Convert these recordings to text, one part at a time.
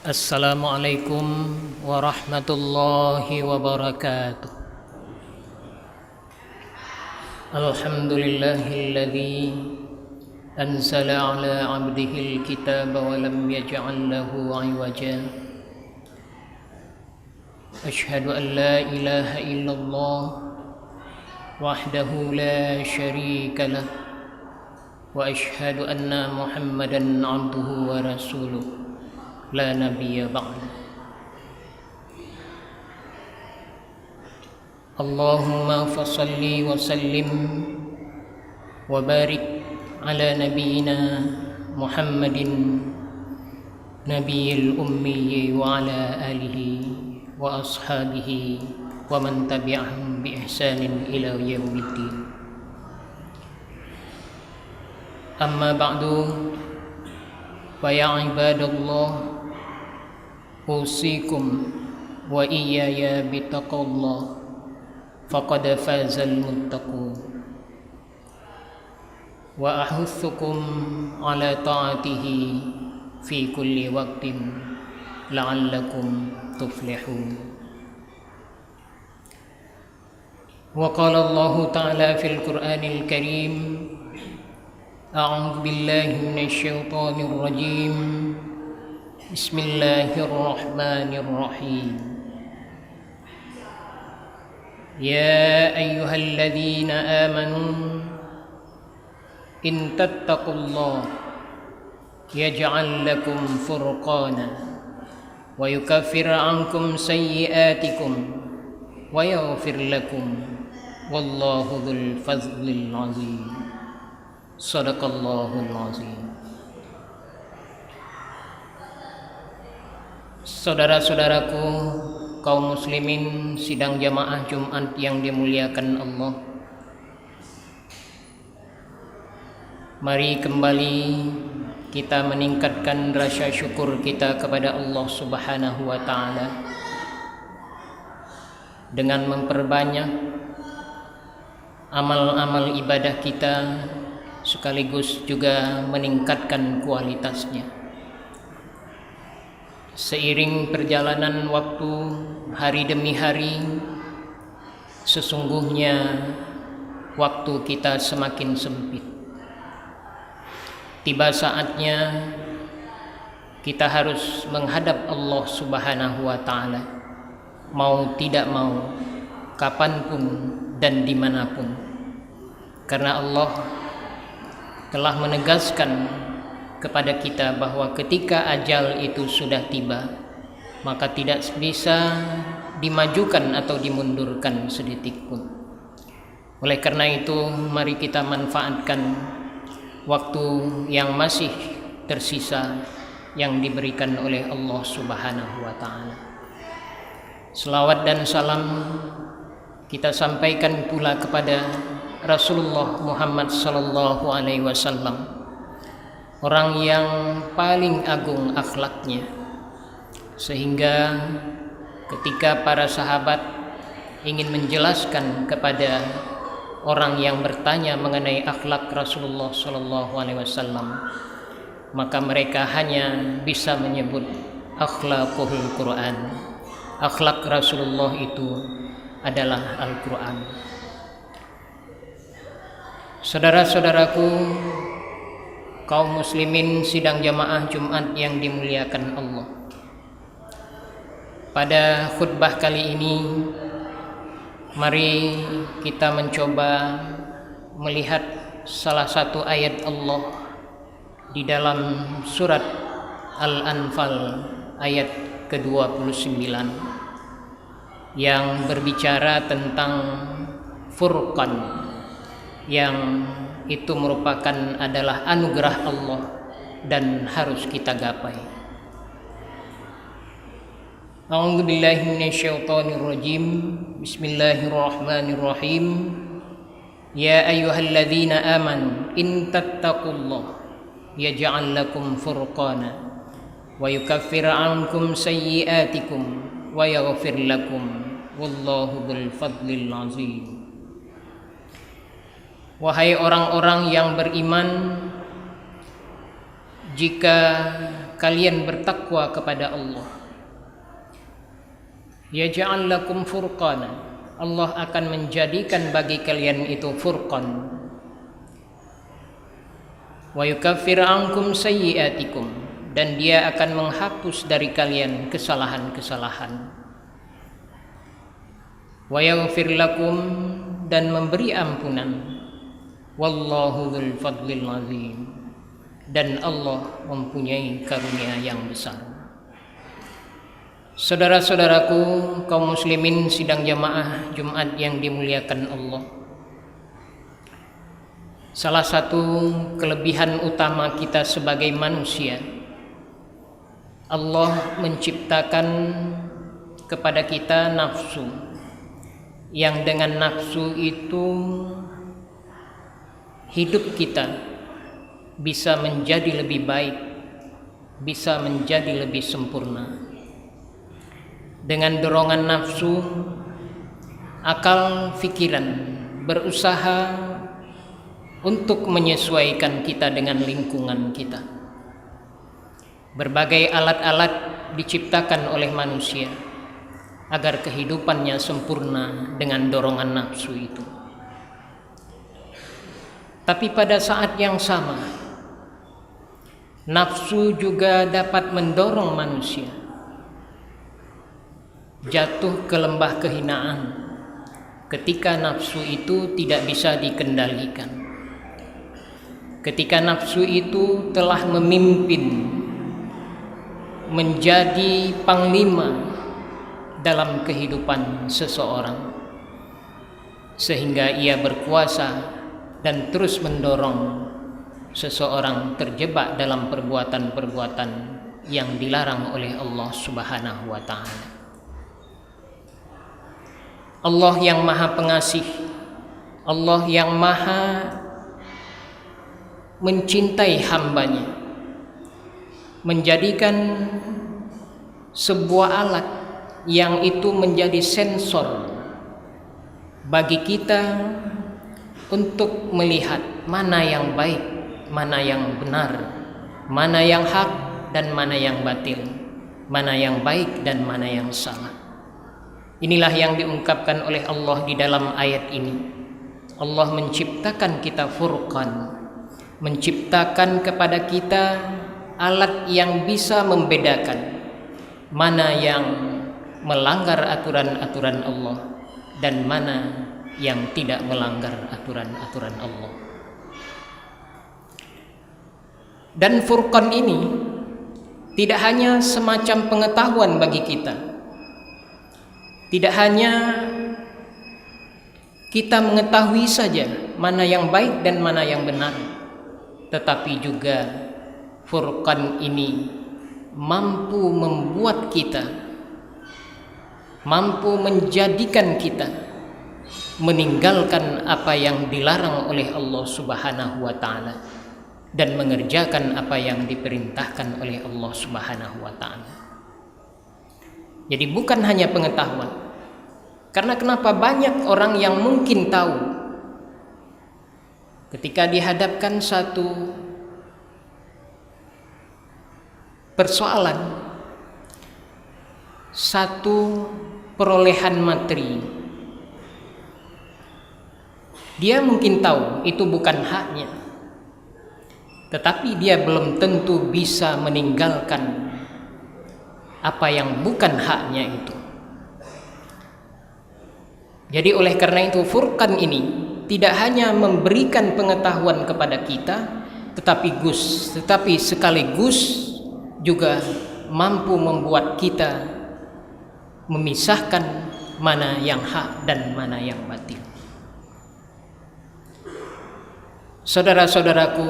Assalamualaikum warahmatullahi wabarakatuh. Alhamdulillahilladzi anzala ala 'abdihil kitaba wa lam yaj'al lahu 'iwaja. Asyhadu an la ilaha illallah wahdahu la syarika lah wa asyhadu anna Muhammadan 'abduhu wa rasuluh. La nabiyya ba'd. Allahumma fasalli wa sallim wa barik ala nabiyyina Muhammadin nabiyil ummi wa ala alihi wa ashabihi wa man tabi'ahum bi ihsanin ila yaumiddin. Amma ba'du, fa ya ibadallah, usikum wa iyaya bitaqallah faqad fazal muttaqun wa ahuthukum ala ta'atihi fi kulli waqtin la'allakum tuflihun. Wa qala Allah ta'ala fil Qur'anil Karim, a'udzu billahi minasy syaithanir rajim. Bismillahirrahmanirrahim. Ya ayyuhalladzina amanu in tattaqullaha yaj'al lakum furqana wa yukaffir 'ankum sayyi'atikum wa yaghfir lakum wallahu dzul fadlil 'azim. Shadaqallahul 'azim. Saudara-saudaraku kaum muslimin sidang jamaah Jumat yang dimuliakan Allah, mari kembali kita meningkatkan rasa syukur kita kepada Allah Subhanahu wa ta'ala dengan memperbanyak amal-amal ibadah kita, sekaligus juga meningkatkan kualitasnya. Seiring perjalanan waktu hari demi hari, sesungguhnya waktu kita semakin sempit. Tiba saatnya kita harus menghadap Allah Subhanahu wa ta'ala, mau tidak mau, kapanpun dan dimanapun. Karena Allah telah menegaskan kepada kita bahwa ketika ajal itu sudah tiba, maka tidak bisa dimajukan atau dimundurkan sedetik pun. Oleh karena itu, mari kita manfaatkan waktu yang masih tersisa yang diberikan oleh Allah Subhanahu wa ta'ala. Selawat dan salam kita sampaikan pula kepada Rasulullah Muhammad sallallahu alaihi wasallam, orang yang paling agung akhlaknya, sehingga ketika para sahabat ingin menjelaskan kepada orang yang bertanya mengenai akhlak Rasulullah sallallahu alaihi wasallam, maka mereka hanya bisa menyebut akhlaqul Quran. Akhlak Rasulullah itu adalah Al-Quran. Saudara-saudaraku kaum muslimin sidang jamaah Jumat yang dimuliakan Allah, pada khutbah kali ini mari kita mencoba melihat salah satu ayat Allah di dalam surat Al-Anfal ayat ke-29 yang berbicara tentang Furqan, yang itu merupakan adalah anugerah Allah dan harus kita gapai. A'udzu billahi minasyaitonir rajim. Bismillahirrahmanirrahim. Ya ayyuhalladzina amanu in tattaqullaha yaj'al lakum furqana wa yukaffir 'ankum sayyi'atikum wa yaghfir lakum wallahu dzul fadlil 'azim. Wahai orang-orang yang beriman, jika kalian bertakwa kepada Allah. Yaj'al lakum furqana, Allah akan menjadikan bagi kalian itu furqan. Wa yukaffir ankum sayyi'atikum, dan Dia akan menghapus dari kalian kesalahan-kesalahan. Wa yaghfir lakum, dan memberi ampunan. Wallahu dzul fadlil azim, dan Allah mempunyai karunia yang besar. Saudara-saudaraku kaum muslimin sidang jamaah Jumat yang dimuliakan Allah, salah satu kelebihan utama kita sebagai manusia, Allah menciptakan kepada kita nafsu, yang dengan nafsu itu hidup kita bisa menjadi lebih baik, bisa menjadi lebih sempurna. Dengan dorongan nafsu, akal pikiran berusaha untuk menyesuaikan kita dengan lingkungan kita. Berbagai alat-alat diciptakan oleh manusia agar kehidupannya sempurna dengan dorongan nafsu itu. Tapi pada saat yang sama, nafsu juga dapat mendorong manusia jatuh ke lembah kehinaan ketika nafsu itu tidak bisa dikendalikan. Ketika nafsu itu telah memimpin, menjadi panglima dalam kehidupan seseorang, sehingga ia berkuasa dan terus mendorong seseorang terjebak dalam perbuatan-perbuatan yang dilarang oleh Allah Subhanahu wa ta'ala. Allah yang maha pengasih, Allah yang maha mencintai hambanya, menjadikan sebuah alat yang itu menjadi sensor bagi kita untuk melihat mana yang baik, mana yang benar, mana yang hak dan mana yang batil, mana yang baik dan mana yang salah. Inilah yang diungkapkan oleh Allah di dalam ayat ini. Allah menciptakan kita furqan, menciptakan kepada kita alat yang bisa membedakan mana yang melanggar aturan-aturan Allah dan mana yang tidak melanggar aturan-aturan Allah. Dan furqan ini tidak hanya semacam pengetahuan bagi kita, tidak hanya kita mengetahui saja mana yang baik dan mana yang benar, tetapi juga furqan ini mampu membuat kita, mampu menjadikan kita meninggalkan apa yang dilarang oleh Allah Subhanahu wa ta'ala dan mengerjakan apa yang diperintahkan oleh Allah Subhanahu wa ta'ala. Jadi bukan hanya pengetahuan. Karena kenapa banyak orang yang mungkin tahu ketika dihadapkan satu persoalan, satu perolehan materi, dia mungkin tahu itu bukan haknya, tetapi dia belum tentu bisa meninggalkan apa yang bukan haknya itu. Jadi oleh karena itu furqan ini tidak hanya memberikan pengetahuan kepada kita, tetapi sekaligus juga mampu membuat kita memisahkan mana yang hak dan mana yang batil. Saudara-saudaraku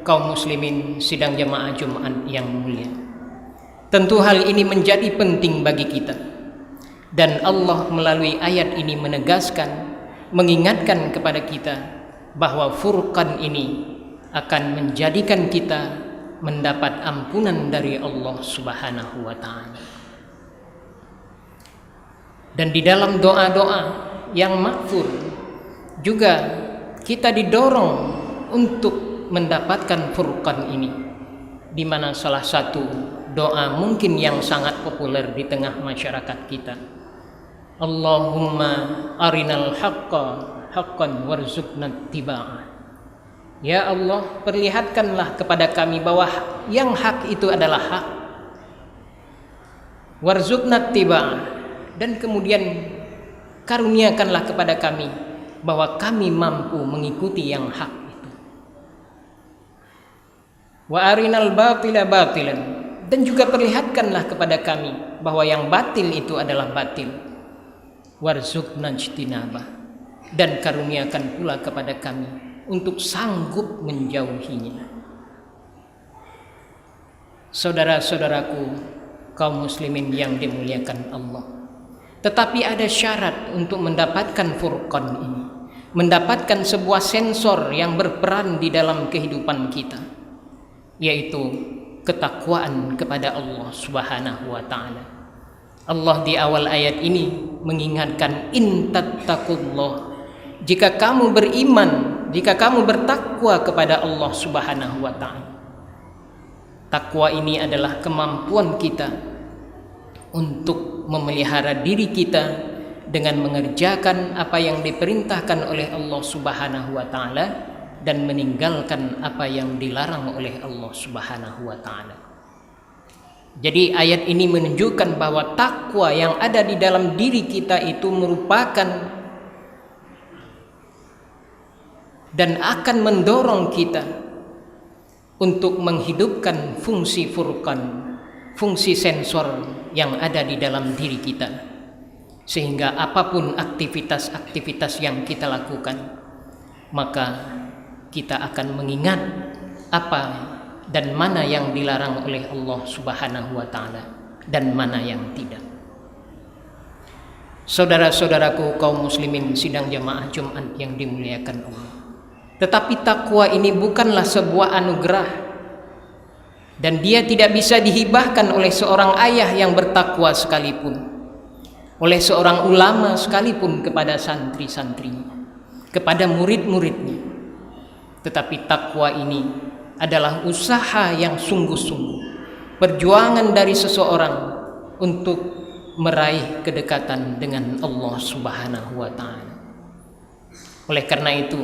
kaum muslimin sidang jamaah Jumat yang mulia, tentu hal ini menjadi penting bagi kita. Dan Allah melalui ayat ini menegaskan, mengingatkan kepada kita bahwa furqan ini akan menjadikan kita mendapat ampunan dari Allah Subhanahu wa ta'ala. Dan di dalam doa-doa yang maghfur juga kita didorong untuk mendapatkan furqan ini, di mana salah satu doa mungkin yang sangat populer di tengah masyarakat kita. Allahumma arinal haqqa haqqan warzuqna tiba'ah. Ya Allah, perlihatkanlah kepada kami bahwa yang hak itu adalah hak. Warzuqna tiba'ah, dan kemudian karuniakanlah kepada kami bahwa kami mampu mengikuti yang hak itu. Wa arinal batila batilan, dan juga perlihatkanlah kepada kami bahwa yang batil itu adalah batil. Warzuqna ijtinabah, dan karuniakan pula kepada kami untuk sanggup menjauhinya. Saudara-saudaraku kaum muslimin yang dimuliakan Allah, tetapi ada syarat untuk mendapatkan furqan ini, mendapatkan sebuah sensor yang berperan di dalam kehidupan kita, yaitu ketakwaan kepada Allah Subhanahu wa taala. Allah di awal ayat ini mengingatkan, in tattaqullah, jika kamu beriman, jika kamu bertakwa kepada Allah Subhanahu wa taala. Takwa ini adalah kemampuan kita untuk memelihara diri kita dengan mengerjakan apa yang diperintahkan oleh Allah Subhanahu wa taala dan meninggalkan apa yang dilarang oleh Allah Subhanahu wa taala. Jadi ayat ini menunjukkan bahwa takwa yang ada di dalam diri kita itu merupakan dan akan mendorong kita untuk menghidupkan fungsi furqan, fungsi sensor yang ada di dalam diri kita, sehingga apapun aktivitas-aktivitas yang kita lakukan, maka kita akan mengingat apa dan mana yang dilarang oleh Allah Subhanahu wa taala dan mana yang tidak. Saudara-saudaraku kaum muslimin sidang jamaah Jumat yang dimuliakan Allah, tetapi takwa ini bukanlah sebuah anugerah, dan dia tidak bisa dihibahkan oleh seorang ayah yang bertakwa sekalipun, oleh seorang ulama sekalipun kepada santri-santrinya, kepada murid-muridnya. Tetapi takwa ini adalah usaha yang sungguh-sungguh, perjuangan dari seseorang untuk meraih kedekatan dengan Allah Subhanahu wa taala. Oleh karena itu,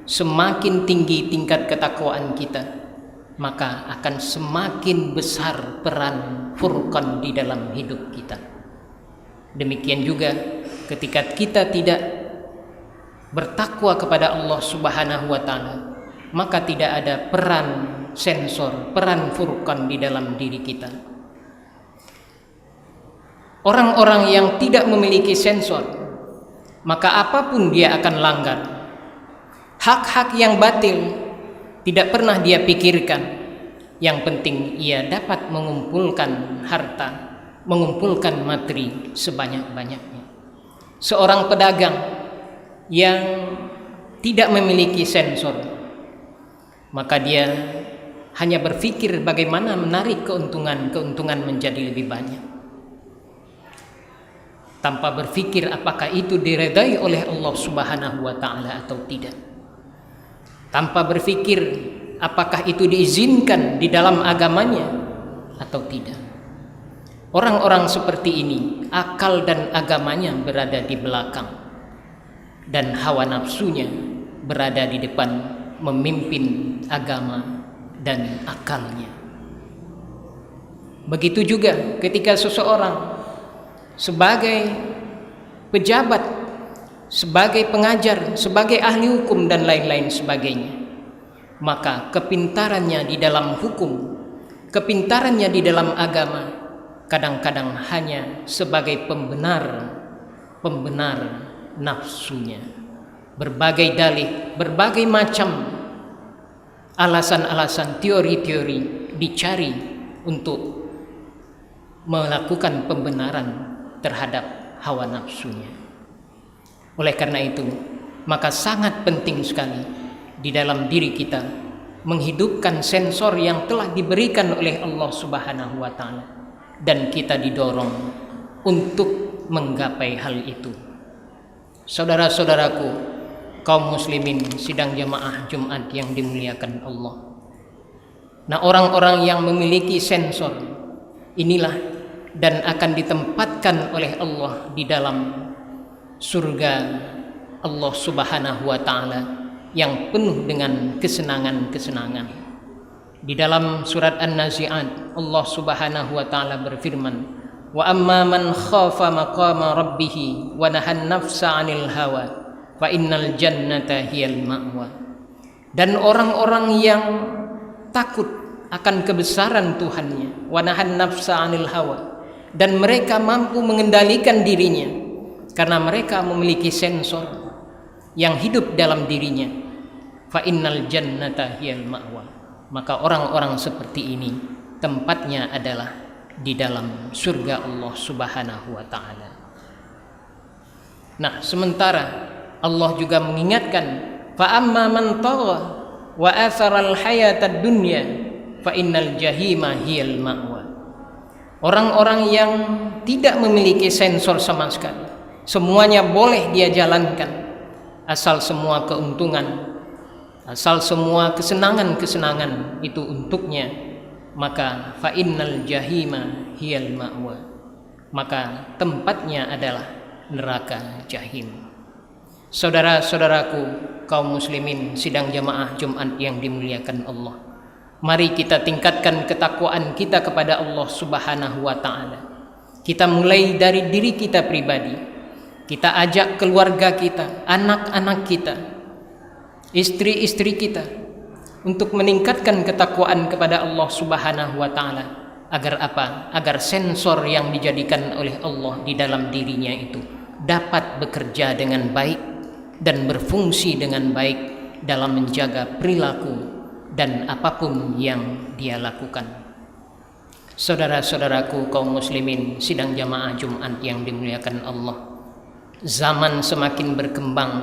semakin tinggi tingkat ketakwaan kita, maka akan semakin besar peran furqan di dalam hidup kita. Demikian juga ketika kita tidak bertakwa kepada Allah Subhanahu wa taala, maka tidak ada peran sensor, peran furqan di dalam diri kita. Orang-orang yang tidak memiliki sensor, maka apapun dia akan langgar. Hak-hak yang batil tidak pernah dia pikirkan. Yang penting ia dapat mengumpulkan harta, mengumpulkan materi sebanyak-banyaknya. Seorang pedagang yang tidak memiliki sensor, maka dia hanya berpikir bagaimana menarik keuntungan menjadi lebih banyak, tanpa berpikir apakah itu diredai oleh Allah Subhanahu wa taala atau tidak, tanpa berpikir apakah itu diizinkan di dalam agamanya atau tidak. Orang-orang seperti ini akal dan agamanya berada di belakang, dan hawa nafsunya berada di depan, memimpin agama dan akalnya. Begitu juga ketika seseorang sebagai pejabat, sebagai pengajar, sebagai ahli hukum dan lain-lain sebagainya, maka kepintarannya di dalam hukum, kepintarannya di dalam agama kadang-kadang hanya sebagai pembenar nafsunya. Berbagai dalih, berbagai macam alasan-alasan, teori-teori dicari untuk melakukan pembenaran terhadap hawa nafsunya. Oleh karena itu, maka sangat penting sekali di dalam diri kita menghidupkan sensor yang telah diberikan oleh Allah Subhanahu wa taala, dan kita didorong untuk menggapai hal itu. Saudara-saudaraku kaum muslimin sidang jamaah Jumat yang dimuliakan Allah, nah orang-orang yang memiliki sensor, inilah dan akan ditempatkan oleh Allah di dalam surga Allah Subhanahu wa taala yang penuh dengan kesenangan-kesenangan. Di dalam surat An-Nazi'at Allah Subhanahu wa taala berfirman, "Wa amma man khafa maqama rabbih wa nahan nafsa 'anil hawa fa innal jannata hiyal ma'wa." Dan orang-orang yang takut akan kebesaran Tuhannya, wa nahan nafsa 'anil hawa, dan mereka mampu mengendalikan dirinya karena mereka memiliki sensor yang hidup dalam dirinya, fa innal jannata hiyal ma'wa, maka orang-orang seperti ini tempatnya adalah di dalam surga Allah Subhanahu wa taala. Nah, sementara Allah juga mengingatkan, fa amma man tagha wa atharal hayatad dunya fa innal jahima hiyal ma'wa. Orang-orang yang tidak memiliki sensor sama sekali, semuanya boleh dia jalankan, asal semua keuntungan, asal semua kesenangan-kesenangan itu untuknya, maka fa innal jahima hiyal ma'wa, maka tempatnya adalah neraka jahim. Saudara-saudaraku kaum muslimin sidang jamaah Jumat yang dimuliakan Allah, mari kita tingkatkan ketakwaan kita kepada Allah Subhanahu wa taala. Kita mulai dari diri kita pribadi, kita ajak keluarga kita, anak-anak kita, istri-istri kita untuk meningkatkan ketakwaan kepada Allah Subhanahu wa taala. Agar apa? Agar sensor yang dijadikan oleh Allah di dalam dirinya itu dapat bekerja dengan baik dan berfungsi dengan baik dalam menjaga perilaku dan apapun yang dia lakukan. Saudara-saudaraku kaum muslimin sidang jamaah Jumat yang dimuliakan Allah, zaman semakin berkembang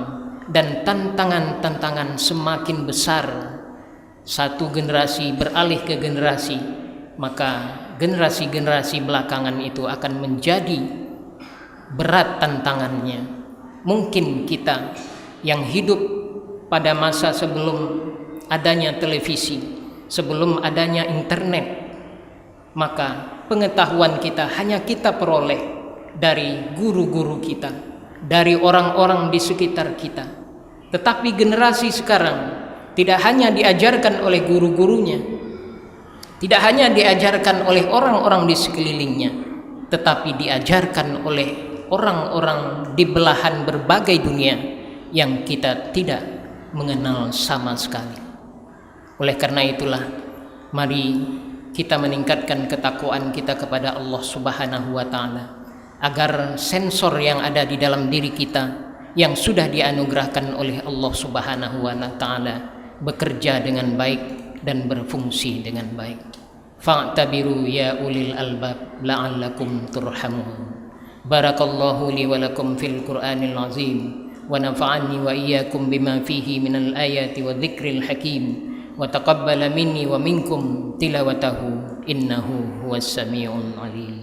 dan tantangan-tantangan semakin besar. Satu generasi beralih ke generasi, maka generasi-generasi belakangan itu akan menjadi berat tantangannya. Mungkin kita yang hidup pada masa sebelum adanya televisi, sebelum adanya internet, maka pengetahuan kita hanya kita peroleh dari guru-guru kita, dari orang-orang di sekitar kita. Tetapi generasi sekarang tidak hanya diajarkan oleh guru-gurunya, tidak hanya diajarkan oleh orang-orang di sekelilingnya, tetapi diajarkan oleh orang-orang di belahan berbagai dunia yang kita tidak mengenal sama sekali. Oleh karena itulah, mari kita meningkatkan ketakwaan kita kepada Allah Subhanahu wa taala, agar sensor yang ada di dalam diri kita yang sudah dianugerahkan oleh Allah Subhanahu wa taala bekerja dengan baik dan berfungsi dengan baik. Fa'tabiru ya ulil albab la'allakum turhamun. Barakallahu li wa lakum fil Qur'anil azim wa nafa'ani wa iyyakum bima fihi minal ayati wa dzikril hakim wa taqabbala minni wa minkum tilawatahu innahu huwas samiul alim.